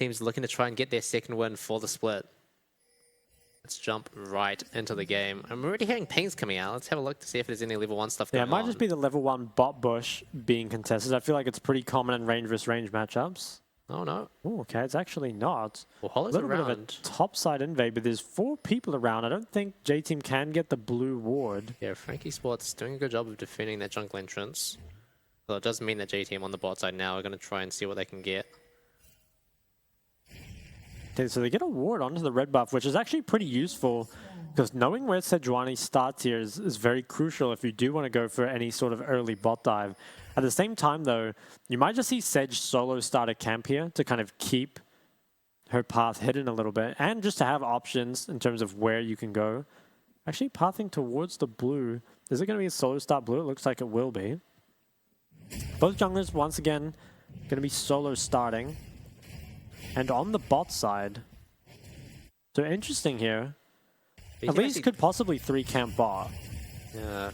team's looking to try and get their second win for the split. Let's jump right into the game. I'm already hearing pings coming out. Let's have a look to see if there's any level 1 stuff going on. Yeah, it might just be the level 1 bot bush being contested. I feel like it's pretty common in range versus range matchups. Oh, no. Oh, okay, it's actually not. Well, Hollow's a little around. bit of a topside invade, but there's 4 people around. I don't think J-Team can get the blue ward. Yeah, Frankie Sports doing a good job of defending that jungle entrance. Well, it does mean that J-Team on the bot side now are going to try and see what they can get. Okay, so they get a ward onto the red buff, which is actually pretty useful because knowing where Sejuani starts here is very crucial if you do want to go for any sort of early bot dive. At the same time, though, you might just see Sej solo start a camp here to kind of keep her path hidden a little bit and just to have options in terms of where you can go. Actually, pathing towards the blue. Is it going to be a solo start blue? It looks like it will be. Both junglers, once again, going to be solo starting. And on the bot side, so interesting here. At least could possibly 3 camp bot. Yeah,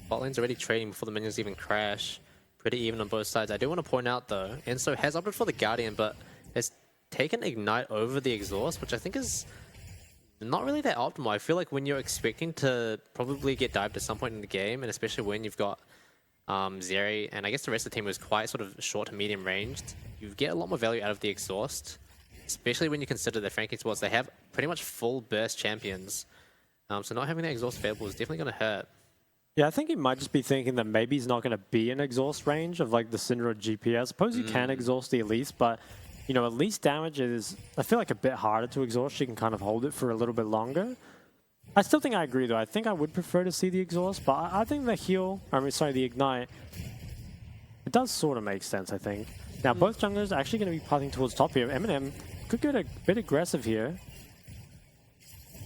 bot lane's already trading before the minions even crash. Pretty even on both sides. I do want to point out though, Enso has opted for the Guardian, but has taken Ignite over the Exhaust, which I think is not really that optimal. I feel like when you're expecting to probably get dived at some point in the game, and especially when you've got Zeri, and I guess the rest of the team was quite sort of short to medium ranged, you get a lot more value out of the Exhaust, especially when you consider that Frankie Sports, they have pretty much full burst champions. So not having that Exhaust available is definitely going to hurt. Yeah, I think he might just be thinking that maybe he's not going to be in Exhaust range of like the Syndra GP. I suppose you can exhaust the Elise, but you know, Elise damage is, I feel like, a bit harder to exhaust. She can kind of hold it for a little bit longer. I still think I agree, though. I think I would prefer to see the exhaust, but I think the heal, the ignite, it does sort of make sense, I think. Now, both junglers are actually going to be pathing towards top here. Eminem could get a bit aggressive here.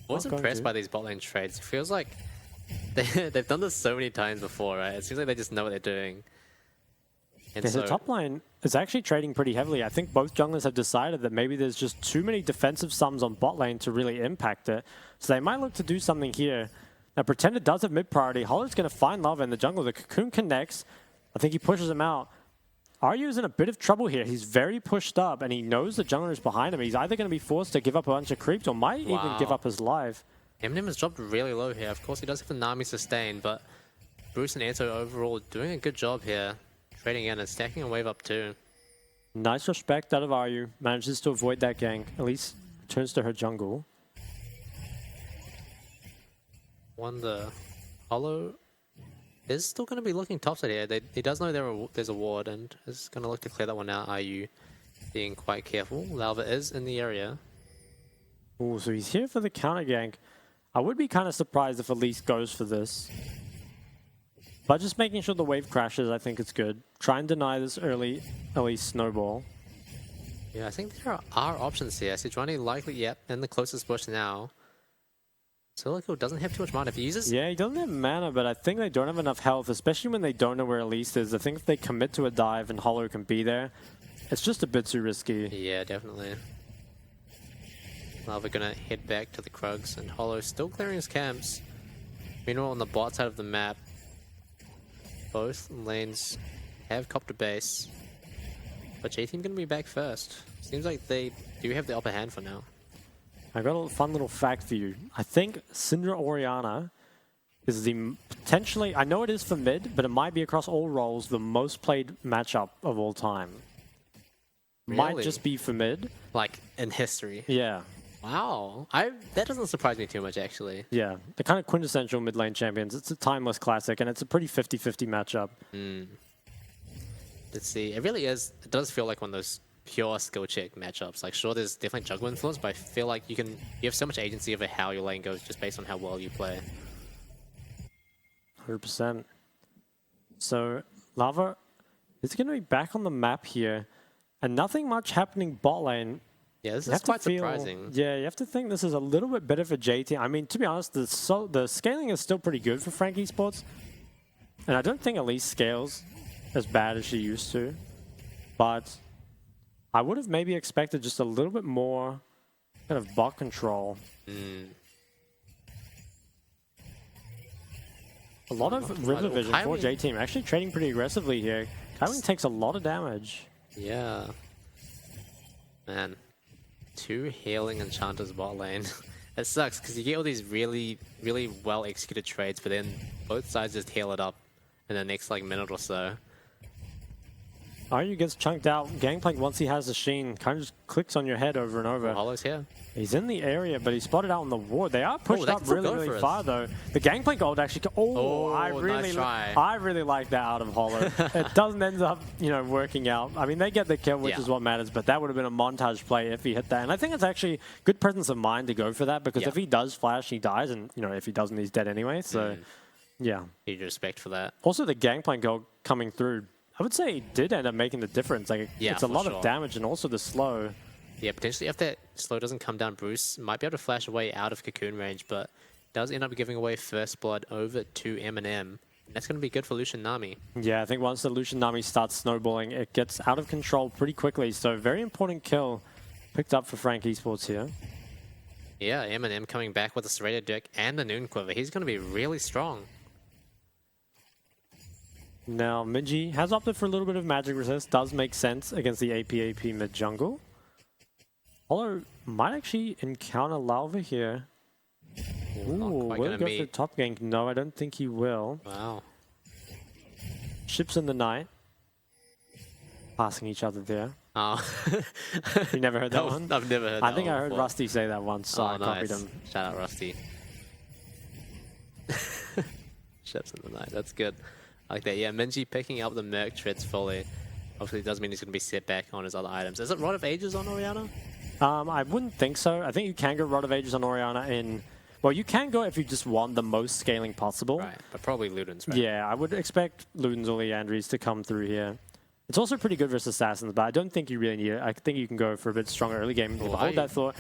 I was impressed by these bot lane trades. It feels like they've done this so many times before, right? It seems like they just know what they're doing. And yeah, so the top line is actually trading pretty heavily. I think both junglers have decided that maybe there's just too many defensive sums on bot lane to really impact it. So they might look to do something here. Now, Pretender does have mid priority. Hollow's going to find Lava in the jungle. The Cocoon connects. I think he pushes him out. Aryu is in a bit of trouble here. He's very pushed up, and he knows the jungler is behind him. He's either going to be forced to give up a bunch of creeps or might even give up his life. Eminem has dropped really low here. Of course, he does have the Nami sustain, but Bruce and Anto overall doing a good job here. Trading in and stacking a wave up too. Nice respect out of Aryu. Manages to avoid that gank. At least returns to her jungle. Wonder. Hollow is still going to be looking topside here. He does know there's a ward and is going to look to clear that one out. Aryu being quite careful. Lalva is in the area. Oh, so he's here for the counter gank. I would be kind of surprised if Elise goes for this. But just making sure the wave crashes, I think it's good. Try and deny this early Elise snowball. Yeah, I think there are options here. Sejuani likely, yep, in the closest bush now. Silico doesn't have too much mana. If he uses... Yeah, he doesn't have mana, but I think they don't have enough health, especially when they don't know where Elise is. I think if they commit to a dive and Hollow can be there, it's just a bit too risky. Yeah, definitely. Now we're going to head back to the Krugs, and Hollow still clearing his camps. Meanwhile, on the bot side of the map, both lanes have copped a base, but J-Team going to be back first. Seems like they do have the upper hand for now. I got a fun little fact for you. I think Syndra Orianna is the potentially, I know it is for mid, but it might be across all roles the most played matchup of all time. Really? Might just be for mid. Like, in history? Yeah. Wow. That doesn't surprise me too much, actually. Yeah. The kind of quintessential mid lane champions. It's a timeless classic, and it's a pretty 50-50 matchup. Let's see. It really is. It does feel like one of those pure skill check matchups. Like, sure, there's definitely jungle influence, but I feel like you have so much agency over how your lane goes just based on how well you play. 100%. So, Lava is going to be back on the map here, and nothing much happening bot lane. Yeah, this is quite surprising. Yeah, you have to think this is a little bit better for JT. I mean, to be honest, the scaling is still pretty good for Frankie Sports. And I don't think Elise scales as bad as she used to. But I would have maybe expected just a little bit more kind of bot control. A lot of River Vision for J-Team. Actually trading pretty aggressively here. Kaiwing takes a lot of damage. Yeah. Man. 2 healing enchanters bot lane. It sucks because you get all these really well executed trades, but then both sides just heal it up in the next like minute or so. Aryu gets chunked out. Gangplank, once he has the Sheen, kind of just clicks on your head over and over. Hollow's here. He's in the area, but he's spotted out on the ward. They are pushed they up can really, go really for far, though. The Gangplank ult actually... Nice try. I really like that out of Hollow. It doesn't end up, you know, working out. I mean, they get the kill, which is what matters, but that would have been a montage play if he hit that. And I think it's actually good presence of mind to go for that, because if he does flash, he dies, and, you know, if he doesn't, he's dead anyway. So, yeah. Huge respect for that. Also, the Gangplank ult coming through, I would say it did end up making the difference. Like, it's a lot of damage, and also the slow. Yeah, potentially if that slow doesn't come down, Bruce might be able to flash away out of Cocoon range, but does end up giving away first blood over to Eminem. That's going to be good for Lucian Nami. Yeah, I think once the Lucian Nami starts snowballing, it gets out of control pretty quickly. So very important kill picked up for Frank Esports here. Yeah, Eminem coming back with a serrated deck and the Noon Quiver. He's going to be really strong. Now, Minji has opted for a little bit of magic resist. Does make sense against the AP mid-jungle. Hollow might actually encounter Larva here. Ooh, will he go for top gank? No, I don't think he will. Wow. Ships in the night. Passing each other there. Oh. You never heard that one? I've never heard that I think one I heard before. Rusty say that once, so I copied him. Shout out Rusty. Ships in the night, that's good. I like that. Yeah, Minji picking up the Merc treads fully. Obviously, it does mean he's going to be set back on his other items. Is it Rod of Ages on Orianna? I wouldn't think so. I think you can go Rod of Ages on Orianna in... Well, you can go if you just want the most scaling possible. Right, but probably Ludens, right? Yeah, I would expect Ludens or Leandries to come through here. It's also pretty good versus Assassins, but I don't think you really need it. I think you can go for a bit stronger early game. Hold that thought.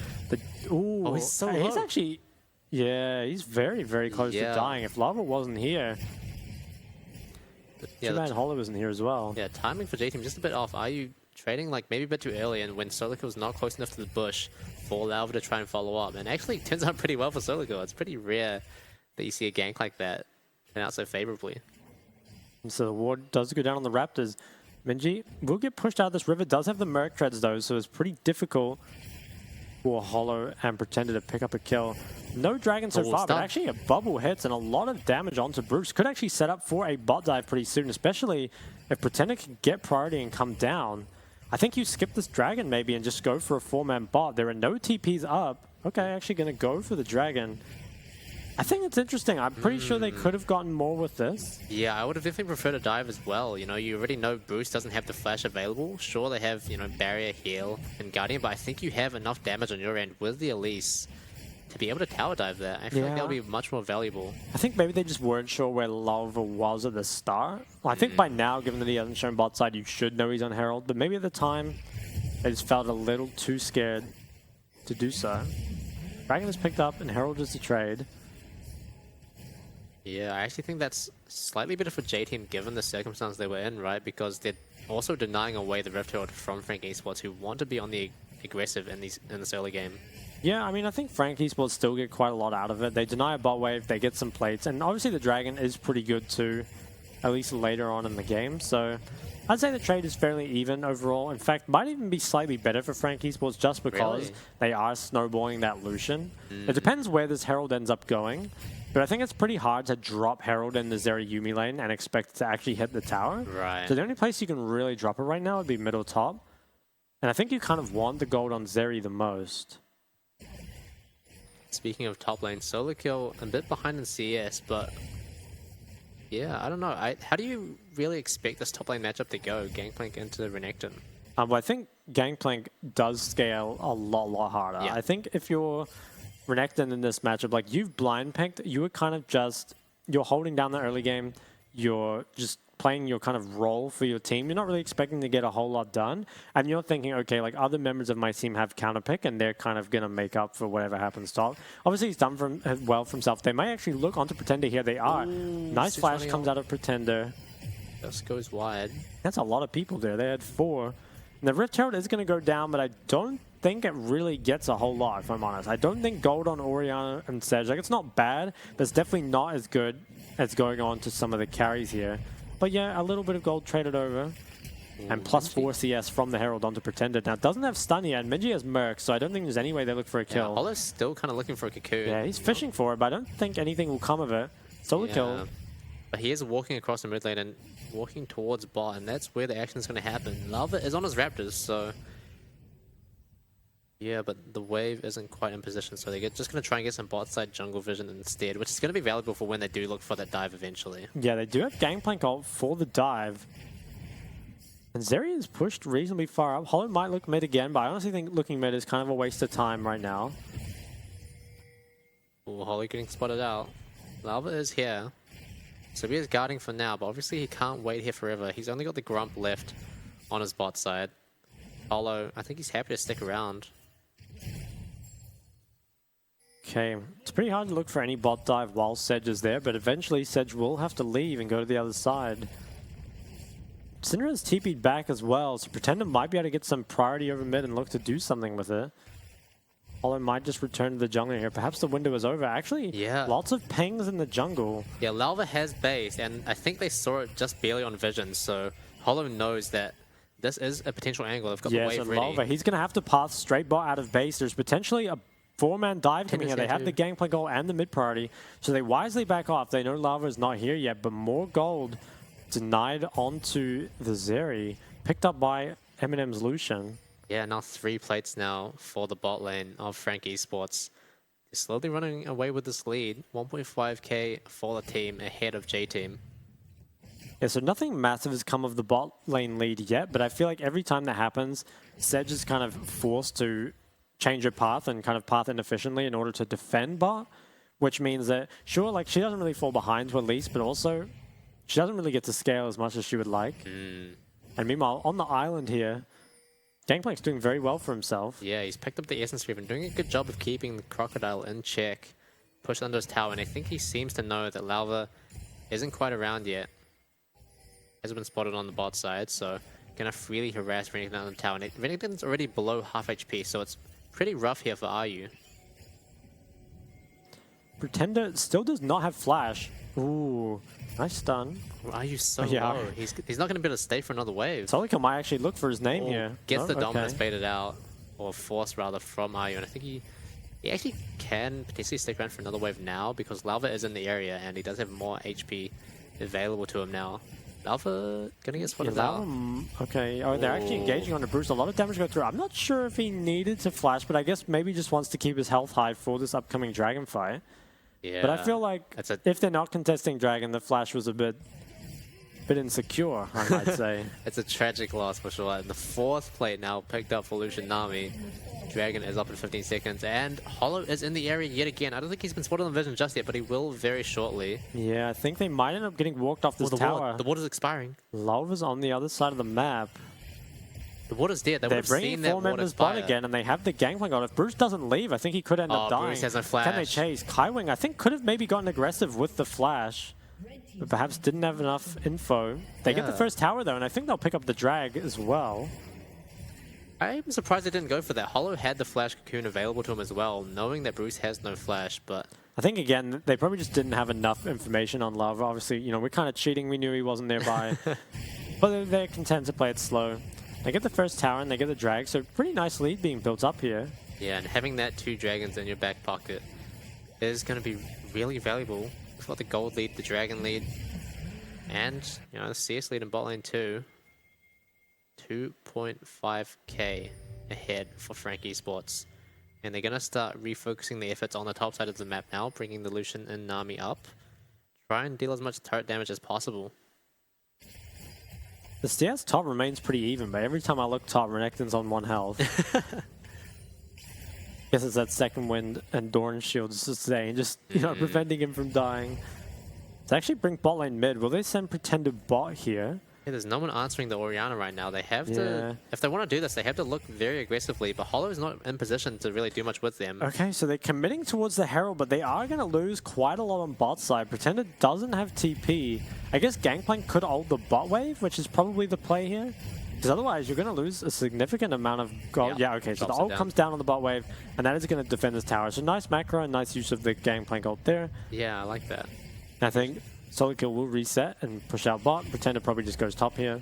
Ooh, he's so He's low. actually... Yeah, he's very, very close to dying. If Lava wasn't here... Yeah, Two-Man Hollow isn't here as well. Yeah, timing for J-Team just a bit off. Are you trading like maybe a bit too early, and when Solico's not close enough to the bush for Larva to try and follow up? And actually it turns out pretty well for Solico. It's pretty rare that you see a gank like that turn out so favorably. And so the ward does go down on the Raptors. Minji will get pushed out of this river. Does have the Merc treads though, so it's pretty difficult for Hollow and Pretender to pick up a kill. No dragon so far, but actually a bubble hits and a lot of damage onto Bruce. Could actually set up for a bot dive pretty soon, especially if Pretender can get priority and come down. I think you skip this dragon maybe and just go for a 4-man bot. There are no TPs up. Okay, actually going to go for the dragon. I think it's interesting. I'm pretty sure they could have gotten more with this. Yeah, I would have definitely preferred a dive as well. You know, you already know Bruce doesn't have the flash available. Sure, they have, you know, barrier, heal, and guardian, but I think you have enough damage on your end with the Elise to be able to tower dive there. I feel like that would be much more valuable. I think maybe they just weren't sure where Larva was at the start. Well, I think by now, given that he hasn't shown bot side, you should know he's on Herald. But maybe at the time, they just felt a little too scared to do so. Dragon is picked up and Herald is the trade. Yeah, I actually think that's slightly better for J-Team given the circumstance they were in, right? Because they're also denying away the Rift Herald from Frank Esports, who want to be on the aggressive in this early game. Yeah, I mean, I think Frank Esports still get quite a lot out of it. They deny a bot wave, they get some plates, and obviously the Dragon is pretty good too, at least later on in the game. So I'd say the trade is fairly even overall. In fact, might even be slightly better for Frank Esports just because they are snowballing that Lucian. It depends where this Herald ends up going, but I think it's pretty hard to drop Herald in the Zeri Yuumi lane and expect it to actually hit the tower. Right. So the only place you can really drop it right now would be middle top. And I think you kind of want the gold on Zeri the most. Speaking of top lane, solo kill a bit behind in CS, but yeah, I don't know. How do you really expect this top lane matchup to go? Gangplank into Renekton? Well, I think Gangplank does scale a lot harder. Yeah. I think if you're Renekton in this matchup, like you've blind picked, you were kind of just, you're holding down the early game, you're just playing your kind of role for your team. You're not really expecting to get a whole lot done. And you're thinking, okay, like other members of my team have counter pick and they're kind of going to make up for whatever happens top. Obviously, he's done well for himself. They may actually look onto Pretender here. They are. Ooh, nice flash comes out of Pretender. Just goes wide. That's a lot of people there. They had 4. And the Rift Herald is going to go down, but I don't think it really gets a whole lot, if I'm honest. I don't think gold on Orianna and Sedge, like it's not bad, but it's definitely not as good as going on to some of the carries here. But yeah, a little bit of gold traded over. And +4 CS from the Herald onto Pretender. Now, doesn't have stun yet, and Minji has Merc, so I don't think there's any way they look for a kill. Holo's still kind of looking for a Cocoon. Yeah, he's fishing for it, but I don't think anything will come of it. Solo kill. But he is walking across the mid lane and walking towards bot, and that's where the action is going to happen. Lava is on his Raptors, so... Yeah, but the wave isn't quite in position, so they're just going to try and get some bot side jungle vision instead, which is going to be valuable for when they do look for that dive eventually. Yeah, they do have Gangplank ult for the dive. And Zeri is pushed reasonably far up. Holo might look mid again, but I honestly think looking mid is kind of a waste of time right now. Ooh, Holo getting spotted out. Lava is here. So he is guarding for now, but obviously he can't wait here forever. He's only got the Grump left on his bot side. Holo, I think he's happy to stick around. Okay, it's pretty hard to look for any bot dive while Sedge is there, but eventually Sedge will have to leave and go to the other side. Syndra's TP'd back as well, so Pretender might be able to get some priority over mid and look to do something with it. Holo might just return to the jungle here. Perhaps the window is over. Actually, lots of pings in the jungle. Yeah, Lava has base, and I think they saw it just barely on vision, so Holo knows that this is a potential angle. They've got the wave ready. Lava, he's going to have to pass straight bot out of base. There's potentially a 4-man dive coming here. They have the Gangplank goal and the mid priority, so they wisely back off. They know Lava is not here yet, but more gold denied onto the Zeri, picked up by Eminem's Lucian. Yeah, now 3 plates now for the bot lane of Frank Esports. They're slowly running away with this lead. 1.5k for the team ahead of J-Team. Yeah, so nothing massive has come of the bot lane lead yet, but I feel like every time that happens, Sedge is kind of forced to change her path and kind of path inefficiently in order to defend bot, which means that, sure, like she doesn't really fall behind to at least, but also she doesn't really get to scale as much as she would like. And meanwhile, on the island here, Gangplank's doing very well for himself. Yeah, he's picked up the Essence Reef and doing a good job of keeping the Crocodile in check, pushed under his tower, and I think he seems to know that Lava isn't quite around yet. Hasn't been spotted on the bot side, so gonna freely harass Renekton on the tower. And Renekton's already below half HP, so it's pretty rough here for RU. Pretender still does not have flash. Ooh, nice stun. RU so low. He's not going to be able to stay for another wave. Solika might actually look for his name here. Gets the dominance baited out, or forced rather, from RU. And I think he actually can potentially stick around for another wave now, because Lava is in the area and he does have more HP available to him now. Lava gonna get spotted out. Okay, they're actually engaging on the Bruce. A lot of damage going through. I'm not sure if he needed to flash, but I guess maybe just wants to keep his health high for this upcoming Dragon fight. Yeah. But I feel like if they're not contesting Dragon, the flash was a bit insecure, I might say. It's a tragic loss for sure. And the 4th plate now picked up for Lucian Nami. Dragon is up in 15 seconds, and Holo is in the area yet again. I don't think he's been spotted on vision just yet, but he will very shortly. Yeah, I think they might end up getting walked off this tower. The water's expiring. Lava's on the other side of the map. The water's dead. They're bringing 4 members bot again, and they have the Gangplank on. If Bruce doesn't leave, I think he could end up dying. Bruce has no flash. Can they chase? Kaiwing, I think, could have maybe gotten aggressive with the flash, but perhaps didn't have enough info. They get the first tower, though, and I think they'll pick up the drag as well. I'm surprised they didn't go for that. Holo had the flash cocoon available to him as well, knowing that Bruce has no flash, but... I think, again, they probably just didn't have enough information on Lava. Obviously, you know, we're kind of cheating. We knew he wasn't nearby. But they're content to play it slow. They get the first tower and they get the drag, so pretty nice lead being built up here. Yeah, and having that 2 dragons in your back pocket is going to be really valuable. We've got the gold lead, the dragon lead, and, you know, the CS lead in bot lane too. 2.5k ahead for Frank Esports. And they're going to start refocusing the efforts on the top side of the map now, bringing the Lucian and Nami up. Try and deal as much turret damage as possible. The CS top remains pretty even, but every time I look top, Renekton's on 1 health. Guess it's that second wind and Doran shield just staying, just preventing him from dying. To actually bring bot lane mid, will they send Pretender bot here? Yeah, there's no one answering the Orianna right now. They have to, if they want to do this, they have to look very aggressively, but Holo is not in position to really do much with them. Okay, so they're committing towards the Herald, but they are going to lose quite a lot on bot side. Pretender doesn't have TP. I guess Gangplank could ult the bot wave, which is probably the play here. Because otherwise, you're going to lose a significant amount of gold. Yeah, okay, so the ult comes down on the bot wave, and that is going to defend this tower. So nice macro and nice use of the Gangplank ult there. Yeah, I like that. I think Solid Kill will reset and push out bot. Pretender probably just goes top here.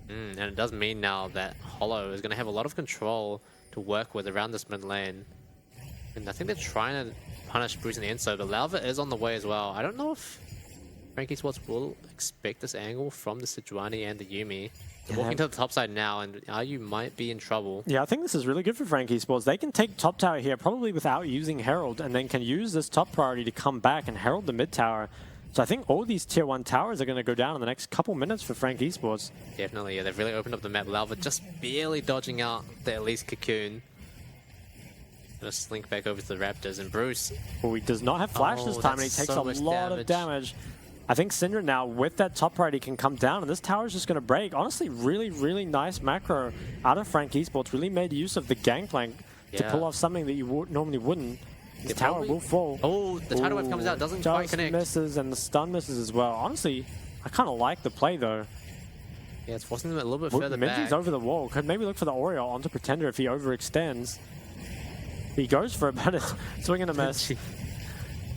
And it does mean now that Hollow is going to have a lot of control to work with around this mid lane. And I think they're trying to punish Bruce and Enso, but Lauva is on the way as well. I don't know if Frankie Esports will expect this angle from the Sejuani and the Yuumi. They're walking to the top side now, and IU might be in trouble. Yeah, I think this is really good for Frankie Esports. They can take top tower here, probably without using Herald, and then can use this top priority to come back and Herald the mid tower. So I think all these tier 1 towers are going to go down in the next couple minutes for Frankie Esports. Definitely, yeah. They've really opened up the map. Lauva just barely dodging out the Elise Cocoon. Gonna slink back over to the Raptors, and Bruce... Well, he does not have flash this time, and he takes a lot of damage. I think Syndra now, with that top priority, can come down, and this tower is just going to break. Honestly, really, really nice macro out of Frankie Esports. Really made use of the gangplank to pull off something that you normally wouldn't. This tower will fall. Oh, the tidal wave comes out, doesn't quite connect. Misses, and the stun misses as well. Honestly, I kind of like the play, though. Yeah, it's forcing them a little bit further back. Minji's over the wall. Could maybe look for the Oriole onto Pretender if he overextends. He goes for it, but it's swing and a miss.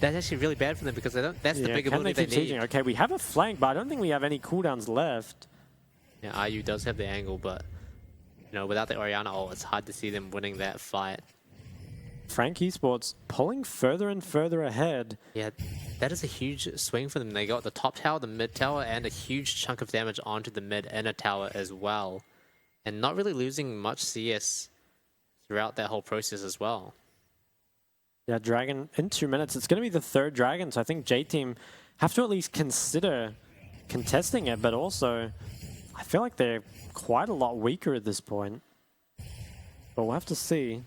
That's actually really bad for them because they don't. That's the big ability they need. Okay, we have a flank, but I don't think we have any cooldowns left. Yeah, IU does have the angle, but you know, without the Orianna, it's hard to see them winning that fight. Frankie Esports pulling further and further ahead. Yeah, that is a huge swing for them. They got the top tower, the mid tower, and a huge chunk of damage onto the mid inner tower as well. And not really losing much CS throughout that whole process as well. Yeah, Dragon in 2 minutes. It's going to be the third Dragon, so I think J-Team have to at least consider contesting it, but also I feel like they're quite a lot weaker at this point. But we'll have to see.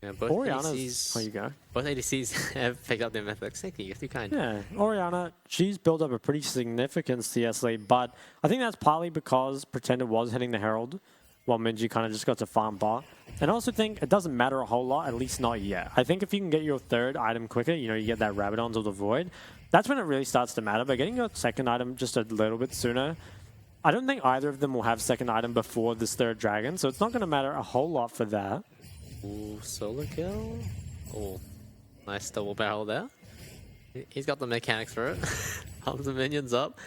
Yeah, both ADCs, there you go. Both ADCs have picked up their mythics. Thank you, too kind. Yeah, Orianna, she's built up a pretty significant CS lead, but I think that's partly because Pretender was hitting the Herald, while Minji kind of just got to farm bot. And I also think it doesn't matter a whole lot, at least not yet. I think if you can get your third item quicker, you know, you get that Rabadons or the Void, that's when it really starts to matter. But getting your second item just a little bit sooner, I don't think either of them will have second item before this third Dragon, so it's not going to matter a whole lot for that. Ooh, solo kill. Oh, nice double barrel there. He's got the mechanics for it. Pumps the minions up.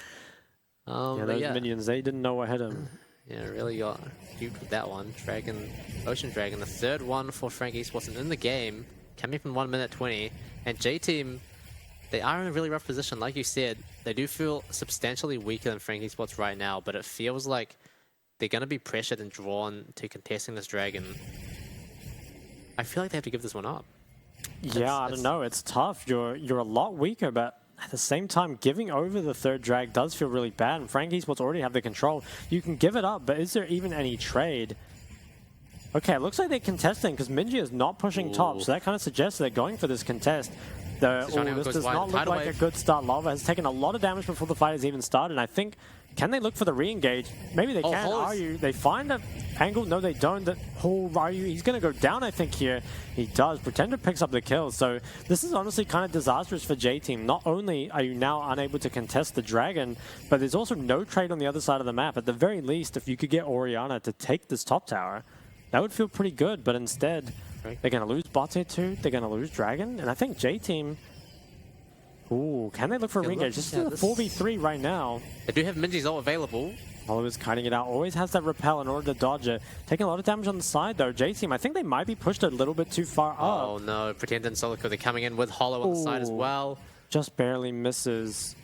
Yeah, those minions, they didn't know what hit him. Yeah, really got duped with that one. Dragon, Ocean Dragon, the third one for Frankie Esports in the game, coming from 1 minute 20. And J-Team, they are in a really rough position. Like you said, they do feel substantially weaker than Frankie Esports right now, but it feels like they're going to be pressured and drawn to contesting this Dragon. I feel like they have to give this one up. Yeah, I don't know. It's tough. You're a lot weaker, but at the same time, giving over the third drag does feel really bad, and Frankie Esports already have the control. You can give it up, but is there even any trade? Okay, it looks like they're contesting because Minji is not pushing top, so that kind of suggests they're going for this contest. This does not look like a good start. Lava has taken a lot of damage before the fight has even started, and I think, can they look for the re-engage? Maybe they can. Ryu, they find an angle. No, they don't. Ryu, he's going to go down, I think, here. He does. Pretender picks up the kill. So this is honestly kind of disastrous for J-Team. Not only are you now unable to contest the Dragon, but there's also no trade on the other side of the map. At the very least, if you could get Orianna to take this top tower, that would feel pretty good. But instead, they're going to lose bot tier 2. They're going to lose Dragon. And I think J-Team... Ooh, can they look for a re-engage? This is a 4v3 right now. They do have Minji's ult available. Oliver's kiting it out. Always has that repel in order to dodge it. Taking a lot of damage on the side, though. J-Team, I think they might be pushed a little bit too far up. Oh, no. Pretender and Solico, they're coming in with Hollow on the side as well. Just barely misses.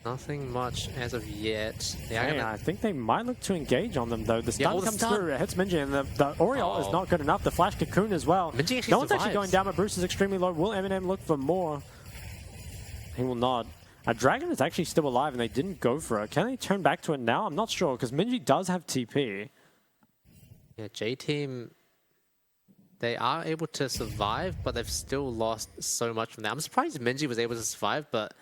Nothing much as of yet. I think they might look to engage on them, though. The stun comes through. It hits Minji, and the Oriole is not good enough. The Flash Cocoon as well. No one's actually going down, but Bruce is extremely low. Will Eminem look for more? He will not. A Dragon is actually still alive, and they didn't go for it. Can they turn back to it now? I'm not sure, because Minji does have TP. Yeah, J-Team, they are able to survive, but they've still lost so much from that. I'm surprised Minji was able to survive, but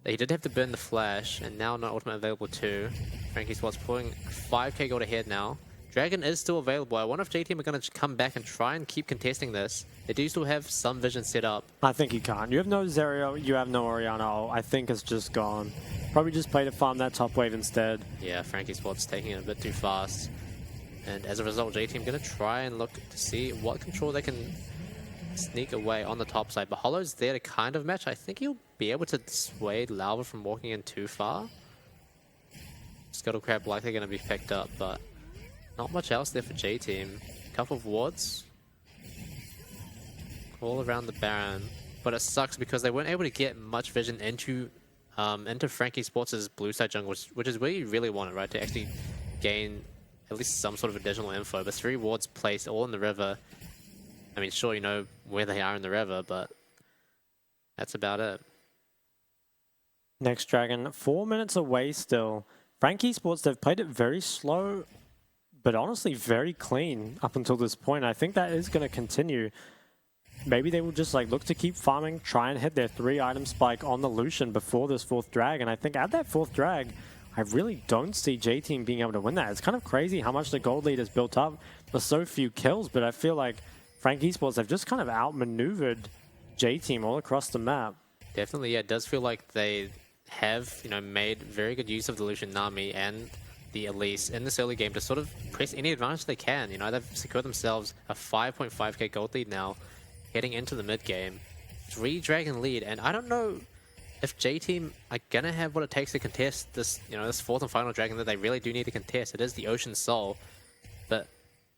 he did have to burn the Flash, and now not ultimate available too. Frankie Esports pulling 5k gold ahead now. Dragon is still available. I wonder if J-Team are going to come back and try and keep contesting this. They do still have some vision set up. I think you can't. You have no Zero, you have no Orianna. I think it's just gone. Probably just play to farm that top wave instead. Yeah, Frankie Esports taking it a bit too fast. And as a result, J-Team going to try and look to see what control they can sneak away on the top side. But Hollow's there to kind of match. I think he'll be able to dissuade Lauva from walking in too far. Scuttle Crab likely going to be picked up, but not much else there for J-Team. A couple of wards all around the Baron, but it sucks because they weren't able to get much vision into Frankie Sports' blue side jungle, which is where you really want it, right? To actually gain at least some sort of additional info. But 3 wards placed all in the river. I mean, sure, you know where they are in the river, but that's about it. Next dragon, 4 minutes away still. Frankie Sports, they've played it very slow, but honestly very clean up until this point. I think that is going to continue. Maybe they will just like look to keep farming, try and hit their 3-item spike on the Lucian before this 4th drag. And I think at that 4th drag, I really don't see J-Team being able to win that. It's kind of crazy how much the gold lead has built up with so few kills, but I feel like Frankie Sports have just kind of outmaneuvered J-Team all across the map. Definitely, yeah, it does feel like they have, you know, made very good use of the Lucian Nami and the Elise in this early game to sort of press any advantage they can. You know, they've secured themselves a 5.5k gold lead now, heading into the mid game. 3 dragon lead, and I don't know if J-Team are gonna have what it takes to contest this, you know, this 4th and final dragon that they really do need to contest. It is the Ocean Soul, but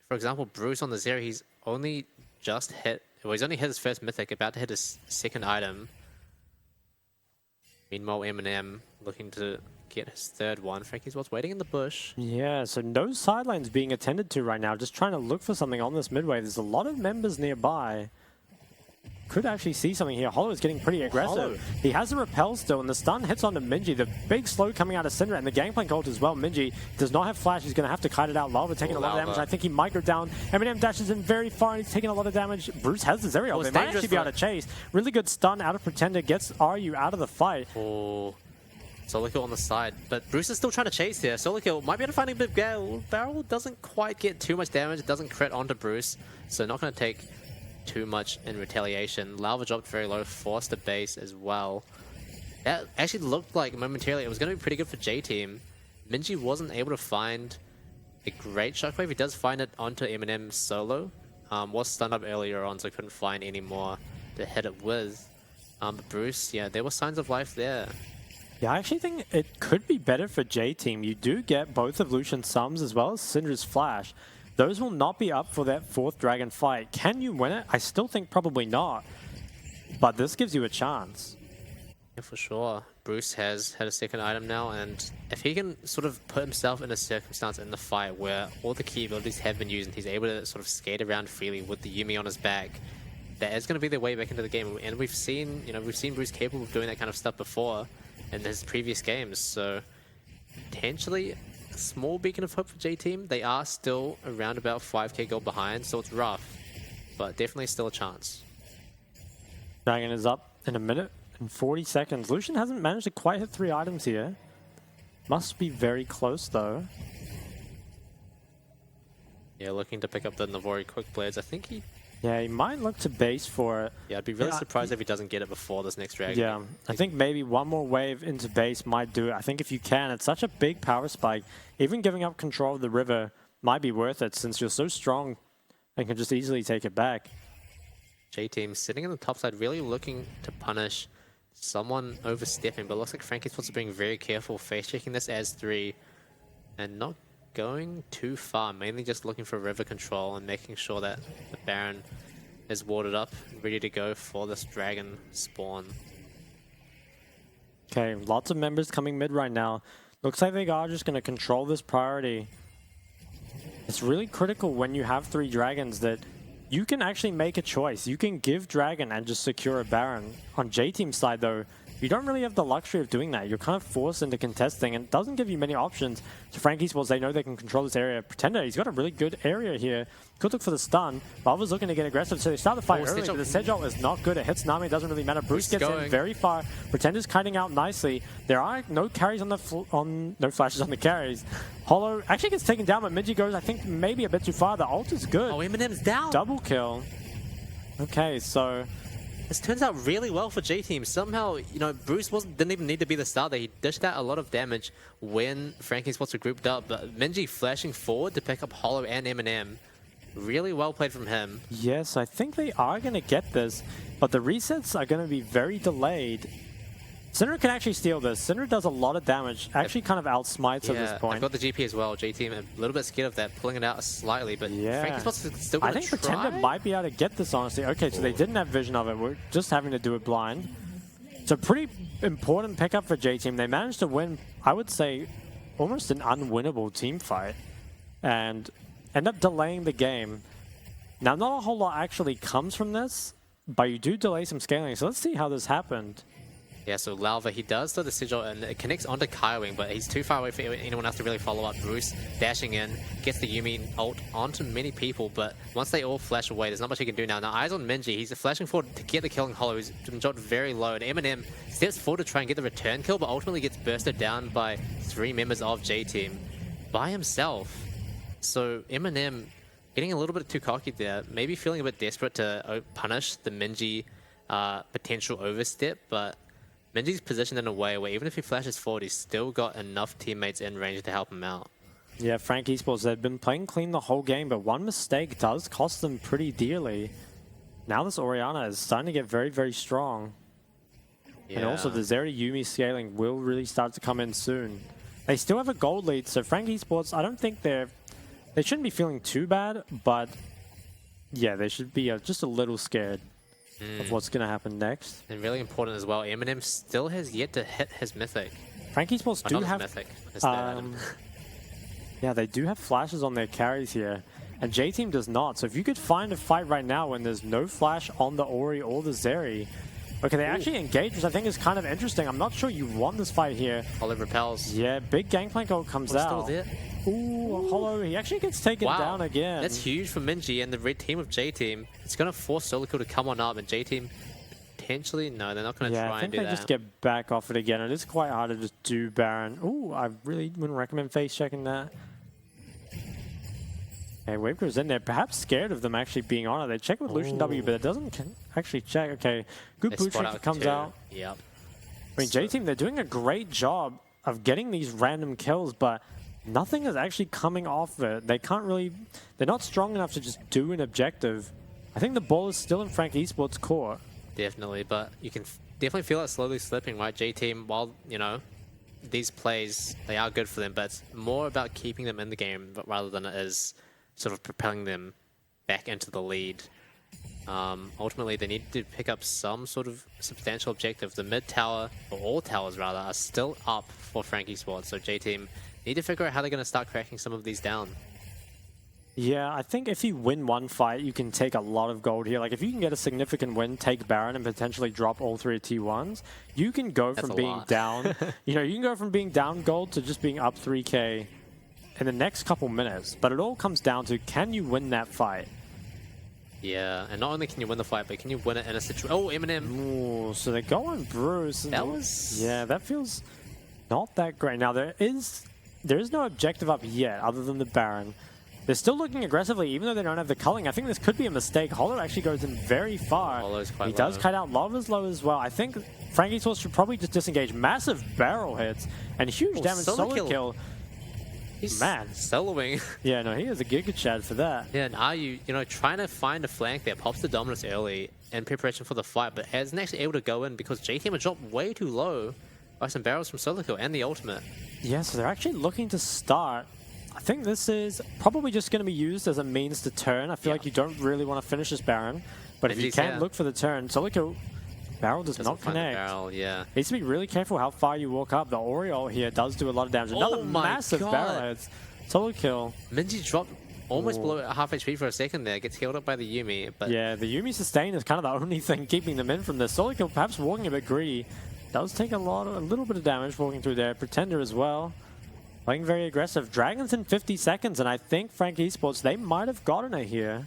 for example, Bruce on the Zero, he's only just hit, well, he's only hit his first mythic, about to hit his 2nd item. Meanwhile, Eminem looking to get his 3rd one. Frankie's what's waiting in the bush. Yeah, so no sidelines being attended to right now. Just trying to look for something on this midway. There's a lot of members nearby. Could actually see something here. Hollow is getting pretty aggressive. Hollow. He has a repel still, and the stun hits onto Minji. The big slow coming out of Syndra, and the gangplank ult as well. Minji does not have flash. He's going to have to kite it out. Lava taking a lot of damage. I think he might go down. Eminem dashes in very far, and he's taking a lot of damage. Bruce has the Zeri ult. They might actually be able to chase. Really good stun out of Pretender. Gets RU out of the fight. Oh, Solo kill on the side, but Bruce is still trying to chase here. Solo kill might be able to find a big barrel. Doesn't quite get too much damage. It doesn't crit onto Bruce, so not going to take too much in retaliation. Lava dropped very low, forced the base as well. That actually looked like momentarily it was going to be pretty good for J-Team. Minji wasn't able to find a great shockwave. He does find it onto Eminem solo. Was stunned up earlier on, so he couldn't find any more to hit it with. But Bruce, yeah, there were signs of life there. Yeah, I actually think it could be better for J-Team. You do get both of Lucian's sums as well as Syndra's flash. Those will not be up for that 4th dragon fight. Can you win it? I still think probably not. But this gives you a chance. Yeah, for sure. Bruce has had a 2nd item now, and if he can sort of put himself in a circumstance in the fight where all the key abilities have been used and he's able to sort of skate around freely with the Yuumi on his back, that is going to be their way back into the game. And we've seen, you know, Bruce capable of doing that kind of stuff before in his previous games, so potentially a small beacon of hope for J-Team. They are still around about 5k gold behind, so it's rough, but definitely still a chance. Dragon is up in 1 minute and 40 seconds. Lucian hasn't managed to quite hit 3 items here. Must be very close though. Yeah, looking to pick up the Navori quick blades. I think he might look to base for it. Yeah, I'd be really surprised if he doesn't get it before this next dragon. Yeah, I think maybe one more wave into base might do it. I think if you can, it's such a big power spike. Even giving up control of the river might be worth it since you're so strong and can just easily take it back. J-Team sitting in the top side, really looking to punish someone overstepping, but it looks like Frankie's supposed to being very careful, face-checking this as 3 and not going too far, mainly just looking for river control and making sure that the Baron is warded up, ready to go for this dragon spawn. Okay, lots of members coming mid right now. Looks like they are just going to control this priority. It's really critical when you have 3 dragons that you can actually make a choice. You can give dragon and just secure a Baron. On J-Team's side though, you don't really have the luxury of doing that. You're kind of forced into contesting, and it doesn't give you many options. To Frankie Sports, they know they can control this area. Pretender, he's got a really good area here. Could look for the stun. Valva's looking to get aggressive, so they start the fight early, but the Sedge ult is not good. It hits Nami, it doesn't really matter. Bruce gets in very far. Pretender's kiting out nicely. There are no carries on the no flashes on the carries. Hollow actually gets taken down, but Minji goes, I think, maybe a bit too far. The ult is good. Oh, Eminem's down. Double kill. Okay, so this turns out really well for J-Team. Somehow, you know, Bruce didn't even need to be the starter. He dished out a lot of damage when Frankie Sports were grouped up. But Minji flashing forward to pick up Hollow and Eminem. Really well played from him. Yes, I think they are going to get this, but the resets are going to be very delayed. Syndra can actually steal this. Syndra does a lot of damage, actually kind of outsmites at this point. I've got the GP as well. J-Team a little bit scared of that, pulling it out slightly, but Frankie's still going to I think Pretender might be able to get this, honestly. Okay, so they didn't have vision of it. We're just having to do it blind. It's a pretty important pickup for J-Team. They managed to win, I would say, almost an unwinnable team fight and end up delaying the game. Now, not a whole lot actually comes from this, but you do delay some scaling. So let's see how this happened. Yeah, so Lalva, he does throw the sigil and it connects onto Kaiwing, but he's too far away for anyone else to really follow up. Bruce dashing in, gets the Yuumi ult onto many people, but once they all flash away, there's not much he can do now. Now, eyes on Minji, he's flashing forward to get the killing Hollow, who's been dropped very low, and Eminem steps forward to try and get the return kill, but ultimately gets bursted down by 3 members of J-Team by himself. So Eminem getting a little bit too cocky there, maybe feeling a bit desperate to punish the Minji potential overstep, but Minji's positioned in a way where even if he flashes forward, he's still got enough teammates in range to help him out. Yeah, Frank Esports, they've been playing clean the whole game, but one mistake does cost them pretty dearly. Now this Orianna is starting to get very, very strong. Yeah. And also the Zeri Yuumi scaling will really start to come in soon. They still have a gold lead, so Frank Esports, I don't think they shouldn't be feeling too bad, but yeah, they should be just a little scared of what's going to happen next. And really important as well, Eminem still has yet to hit his mythic. Frank Esports do have... mythic. Yeah, they do have flashes on their carries here, and J-Team does not. So if you could find a fight right now when there's no flash on the Ori or the Zeri... Okay, they actually engage, which I think is kind of interesting. I'm not sure you want this fight here. Hollow repels. Yeah, big Gangplank ult comes out. Still there. Ooh, Hollow, he actually gets taken down again. That's huge for Minji and the red team of J-Team. It's going to force Solical to come on up, and J-Team potentially, no, they're not going to try and do that. I think they just get back off it again. It is quite hard to just do Baron. Ooh, I really wouldn't recommend face checking that. Okay, Wave Crew's in there, perhaps scared of them actually being on it. They check with Lucian W, but it doesn't actually check. Okay, good blue trick comes out. Yep. I mean, J-Team, they're doing a great job of getting these random kills, but nothing is actually coming off it. They can't really, they're not strong enough to just do an objective. I think the ball is still in Frank Esports' core. Definitely, but you can definitely feel it slowly slipping, right? J-Team, while, you know, these plays, they are good for them, but it's more about keeping them in the game rather than it is sort of propelling them back into the lead. Ultimately, they need to pick up some sort of substantial objective. The mid tower, or all towers rather, are still up for Frank Esports, so J-Team need to figure out how they're going to start cracking some of these down. Yeah, I think if you win one fight, you can take a lot of gold here. Like, if you can get a significant win, take Baron and potentially drop all 3 T1s, you can go from being down, you know, you can go from being down gold to just being up 3K in the next couple minutes. But it all comes down to, can you win that fight? Yeah, and not only can you win the fight, but can you win it in a situation... Oh, Eminem! Ooh, so they go on Bruce. That was... Yeah, that feels not that great. Now, there is no objective up yet, other than the Baron. They're still looking aggressively, even though they don't have the culling. I think this could be a mistake. Hollow actually goes in very far. Hollow's quite he does kite out. Lava's low as well. I think Frank Esports should probably just disengage. Massive barrel hits and huge damage. Solo kill. He's man soloing. Yeah, no, he is a Giga Chad for that. Yeah, and are you know, trying to find a flank there, pops the dominance early in preparation for the fight, but isn't actually able to go in because J-Team are dropped way too low by some barrels from Solo kill and the ultimate. Yeah, so they're actually looking to start. I think this is probably just going to be used as a means to turn. I feel like you don't really want to finish this Baron, but if you can look for the turn, Solo kill. Barrel does not connect. Barrel, yeah. Needs to be really careful how far you walk up. The Oriole here does do a lot of damage. Another massive barrel hits. Solo kill. Minji dropped almost below half HP for a second there. Gets healed up by the Yuumi. But yeah, the Yuumi sustain is kind of the only thing keeping them in from this. Solo kill perhaps walking a bit greedy. Does take a little bit of damage walking through there. Pretender as well. Playing very aggressive. Dragons in 50 seconds, and I think Frank Esports, they might have gotten it here.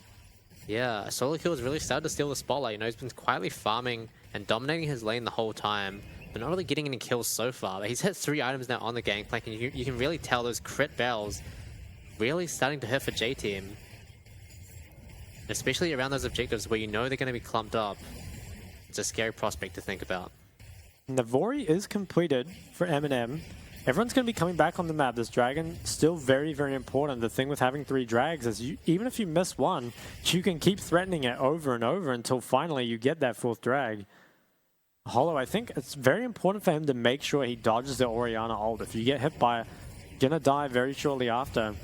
Yeah, Solo kill has really started to steal the spotlight. You know, he's been quietly farming and dominating his lane the whole time, but not really getting any kills so far. But he's hit 3 items now on the Gangplank, and you can really tell those crit barrels really starting to hit for J-Team. Especially around those objectives where you know they're going to be clumped up. It's a scary prospect to think about. Navori is completed for Eminem. Everyone's going to be coming back on the map. This dragon still very, very important. The thing with having 3 drags is even if you miss one, you can keep threatening it over and over until finally you get that 4th drag. Hollow, I think it's very important for him to make sure he dodges the Orianna ult. If you get hit by it, you're gonna die very shortly after.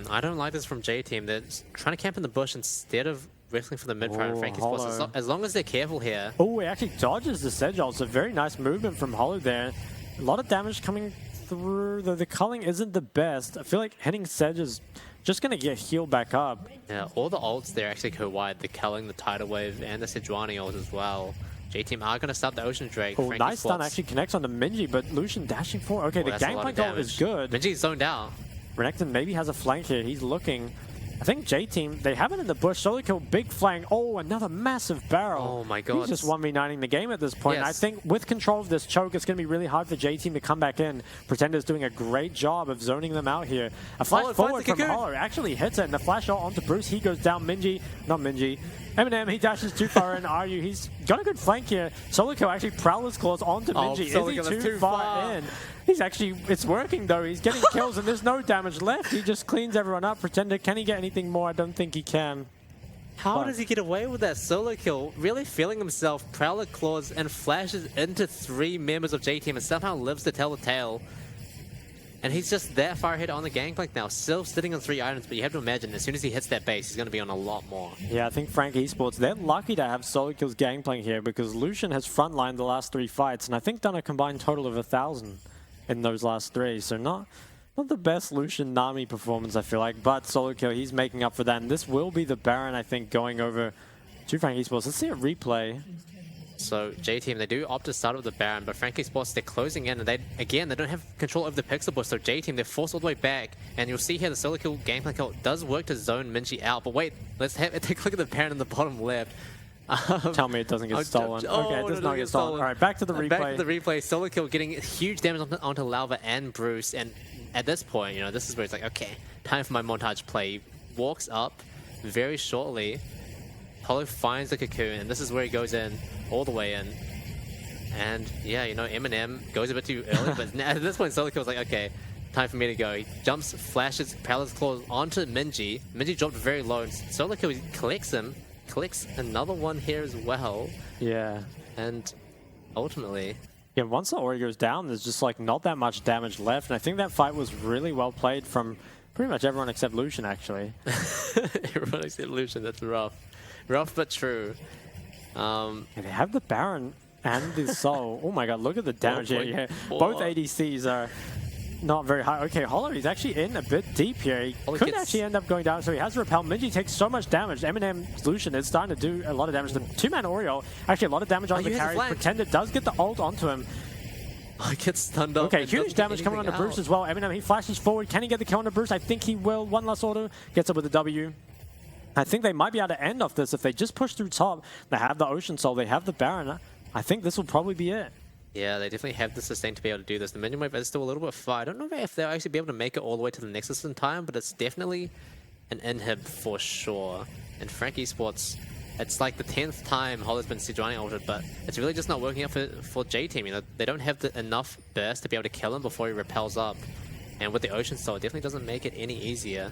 I don't like this from J-Team. They're trying to camp in the bush instead of wrestling for the mid prime. Frankie's boss. As long as they're careful here. Oh, he actually dodges the Sedge ult. So very nice movement from Hollow there. A lot of damage coming through. The culling isn't the best. I feel like hitting Sedge is just going to get healed back up. Yeah, all the ults there actually go wide. The culling, the tidal wave, and the Sejuani ult as well. J-Team are going to stop the Ocean Drake. Oh, nice stun actually connects onto Minji, but Lucian dashing forward. Okay, the gangplank ult is good. Minji's zoned out. Renekton maybe has a flank here. He's looking. I think J-Team, they have it in the bush. Solo kill, big flank. Oh, another massive barrel. Oh my god. He's just 1v9ing the game at this point. Yes. I think with control of this choke, it's going to be really hard for J-Team to come back in. Pretender's doing a great job of zoning them out here. A flash forward from Hollow actually hits it, and the flash shot onto Bruce. He goes down. Minji, not Minji. Eminem, he dashes too far in. Ryu, he's got a good flank here. Solo kill actually Prowler's Claws onto Minji. Is he too far in? He's actually, it's working though. He's getting kills and there's no damage left. He just cleans everyone up. Pretender, can he get anything more? I don't think he can. How does he get away with that solo kill? Really feeling himself, Prowler Claws, and flashes into 3 members of J-Team and somehow lives to tell the tale. And he's just that far ahead on the gangplank now, still sitting on 3 items, but you have to imagine as soon as he hits that base, he's going to be on a lot more. Yeah, I think Frank Esports, they're lucky to have solo kills gangplank here because Lucian has frontlined the last 3 fights and I think done a combined total of 1,000 in those last 3. So not the best Lucian Nami performance, I feel like, but solo kill, he's making up for that. And this will be the Baron, I think, going over to Frank Esports. Let's see a replay. So J-Team, they do opt to start with the Baron, but Frankie Sports, they're closing in, and they don't have control over the pixel bush, so J-Team, they're forced all the way back, and you'll see here the solo kill gameplay kill does work to zone Minji out, but wait, let's take a look at the Baron in the bottom left. Tell me it doesn't get stolen. Okay, it does not get stolen. All right, back to the replay. Back to the replay, solo kill getting huge damage onto Lalva and Bruce, and at this point, you know, this is where it's like, okay, time for my montage play. Walks up very shortly, Hollow finds the cocoon, and this is where he goes in, all the way in. And yeah, you know, Eminem goes a bit too early, but at this point, Solo Kill's like, okay, time for me to go. He jumps, flashes Prowler's Claws onto Minji. Minji dropped very low, and Solo Kill collects him, collects another one here as well. Yeah. And ultimately... Yeah, once the Ori goes down, there's just like not that much damage left, and I think that fight was really well played from pretty much everyone except Lucian, actually. Everyone except Lucian, that's rough. Rough but true. And they have the Baron and the Soul. Oh my god, look at the damage here. Yeah. Both ADCs are not very high. Okay, Hollow, he's actually in a bit deep here. He could actually end up going down, so he has to repel. Minji takes so much damage. Eminem's Lucian is starting to do a lot of damage. The 2-man Oreo, actually a lot of damage on the carry. Pretender does get the ult onto him. Oh, he gets stunned up. Okay, huge damage coming onto Bruce as well. Eminem, he flashes forward. Can he get the kill onto Bruce? I think he will. One last auto. Gets up with the W. I think they might be able to end off this if they just push through top. They have the Ocean Soul, they have the Baron. I think this will probably be it. Yeah, they definitely have the sustain to be able to do this. The minion wave is still a little bit far. I don't know if they'll actually be able to make it all the way to the Nexus in time, but it's definitely an inhib for sure. And Frank Esports, it's like the 10th time Hollow's been Sejuani altered, but it's really just not working out for J-Team. You know, they don't have enough burst to be able to kill him before he repels up. And with the Ocean Soul, it definitely doesn't make it any easier.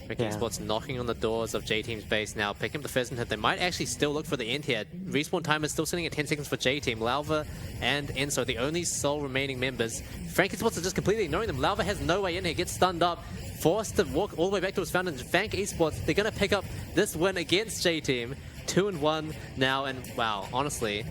Frank Esports knocking on the doors of J-Team's base now, picking up the first hit. They might actually still look for the end here. Respawn time is still sitting at 10 seconds for J-Team. Lalva and Enso, the only sole remaining members. Frank Esports are just completely ignoring them. Lalva has no way in here, gets stunned up, forced to walk all the way back to his fountain. Frank Esports, they're going to pick up this win against J-Team. 2-1 now, and wow, honestly,